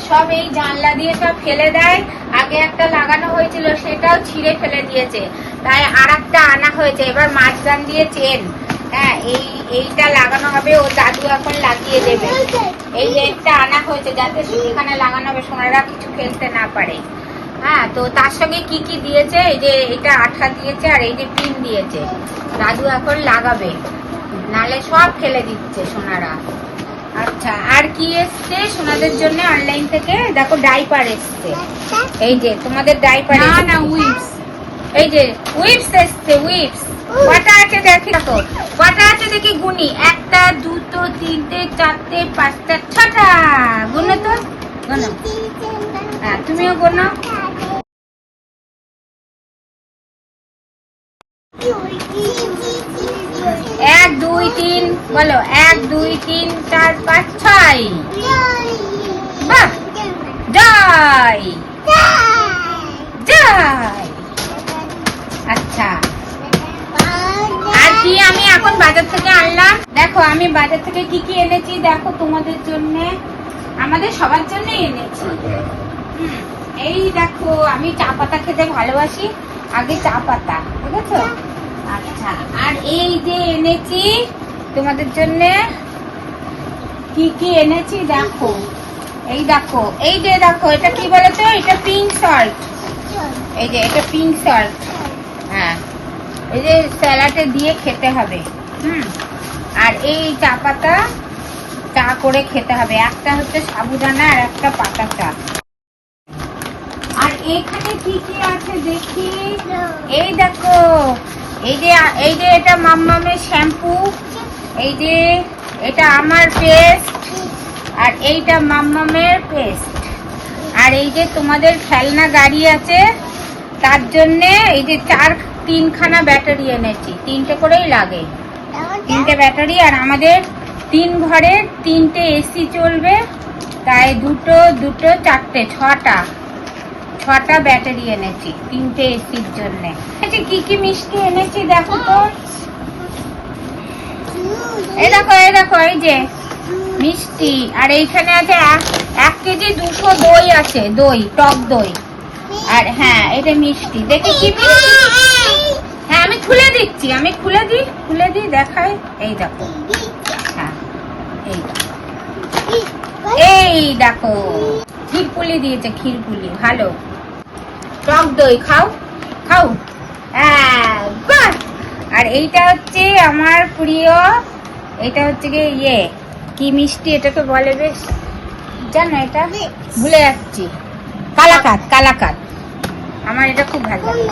সব এই জানলা দিয়ে সব ফেলে দেয়। আগে একটা লাগানো হয়েছিল, সেটাও ছিঁড়ে ফেলে দিয়েছে, তাই আর একটা আনা হয়েছে। এবার মাঝখান দিয়ে চেন, হ্যাঁ এইটা লাগানো হবে। ও দাদু এখন লাগিয়ে দেবে। এই যে একটা আনা হয়েছে যাতে এখানে লাগানো হবে, সোনারা কিছু ফেলতে না পারে। হ্যাঁ, তো তার সঙ্গে কি কি দিয়েছে, এই যে এটা আঠা দিয়েছে আর এই যে পিন দিয়েছে। দাদু এখন লাগাবে, নালে সব ফেলে দিচ্ছে সোনারা। আচ্ছা, আর কি এসছে সোনাদের জন্য অনলাইন থেকে? দেখো ডাইপার এসছে, এই যে তোমাদের ডাইপার। না উইপস, এই যে উইপস এসছে, উইপস। কটা আছে দেখি, দেখো কটা আছে দেখি, গুনি। একটা, দুটো, তিনটে, চারটে, পাঁচটা, ছটা। গুনো তো, গুনো। হ্যাঁ, তুমিও গুনো। এক, দুই, তিন, বলো। এক, দুই, তিন, চার, পাঁচ, ছয়। বাহ, জয় জয়। আচ্ছা, আর কি আমি এখন বাজার থেকে আনলাম, দেখো আমি বাজার থেকে কি কি এনেছি দেখো তোমাদের জন্য, আমাদের সবার জন্য এনেছি। এই দেখো, আমি চা পাতা খেতে ভালোবাসি, আগে চা পাতা, বুঝেছো? আচ্ছা, আর এই যে এনেছি তোমাদের জন্য, কি কি এনেছি দেখো। এই দেখো, এই যে দেখো, এটা কি বলতো, এটা পিঙ্ক সল্ট। এই যে এটা পিঙ্ক সল্ট, হ্যাঁ, এই যে স্যালাডে দিয়ে খেতে হবে। আর এই চা পাতা, চা করে খেতে হবে। একটা হচ্ছে সাবুদানা আর একটা পাতা চা। আর এখানে কি কি আছে দেখি, এই দেখো, এই যে এটা মাম্মামের শ্যাম্পু, এই যে এটা আমার পেস্ট, আর এইটা মাম্মামের পেস্ট। আর এই যে তোমাদের খেলনা গাড়ি আছে, তার জন্যে এই যে তিনখানা ব্যাটারি এনেছি, তিনটে করেই লাগে, তিনটে ব্যাটারি। আর আমাদের 3 ঘরের 3টে এসি চলবে, তাই দুটো দুটো চারটে, ছটা ব্যাটারি এনেছি 3টে এসির জন্য। কি কি মিষ্টি এনেছি দেখো তো, এই দেখো, এই দেখো, এই যে মিষ্টি। আর এইখানে আছে 1 কেজি 200 দই আছে, দই, টক দই। আর হ্যাঁ, এটা মিষ্টি, দেখে কি মিষ্টি। হ্যাঁ, আমি খুলে দিচ্ছি, আমি খুলে দিই দেখাই। এই দেখো, হ্যাঁ, এই দেখো ক্ষীরপুলি দিয়েছে, ক্ষীরপুলি ভালো। টক দই খাও, খাও। হ্যাঁ, বাহ। আর এইটা হচ্ছে আমার প্রিয়, এটা হচ্ছে গিয়ে কি মিষ্টি এটাকে বলে বেশ, জানো এটা ভুলে যাচ্ছি, কালাকাত, কালাকাত। আমার এটা খুব ভালো লাগে।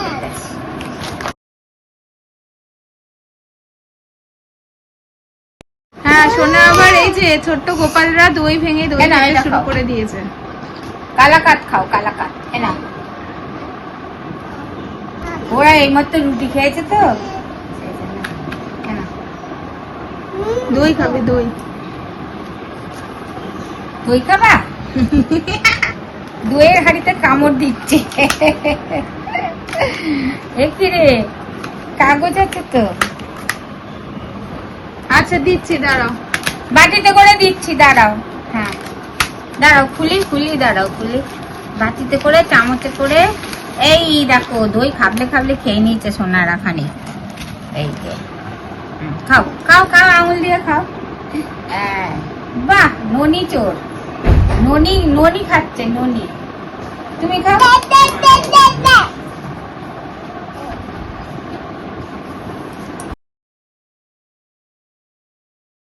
হ্যাঁ সোনা, আবার এই যে ছোট্ট গোপালরা দই ভেঙে দই খেতে শুরু করে দিয়েছে। কালাকাত খাও, কালাকাত। এনা, ওরা এইমাত্র রুটি খেয়েছে তো, দই খাবে, দই দই খাবা? দইয়ের হাড়িতে কামড় দিচ্ছে। কি রে, কাগজ আছে তো? আচ্ছা দিচ্ছি, দাঁড়াও, বাটিতে করে দিচ্ছি, দাঁড়াও। হ্যাঁ, দাঁড়াও, খুলি, দাঁড়াও, খুলি। বাটিতে করে, চামচে করে। এই দেখো, দই খাবলে খেয়ে নিয়েছে সোনারা খানি। এই যে খাও, খাও, খাও, আঙুল দিয়ে খাও। বাহ, ননি চোর, ননি খাচ্ছে, ননি। তুমি খাও।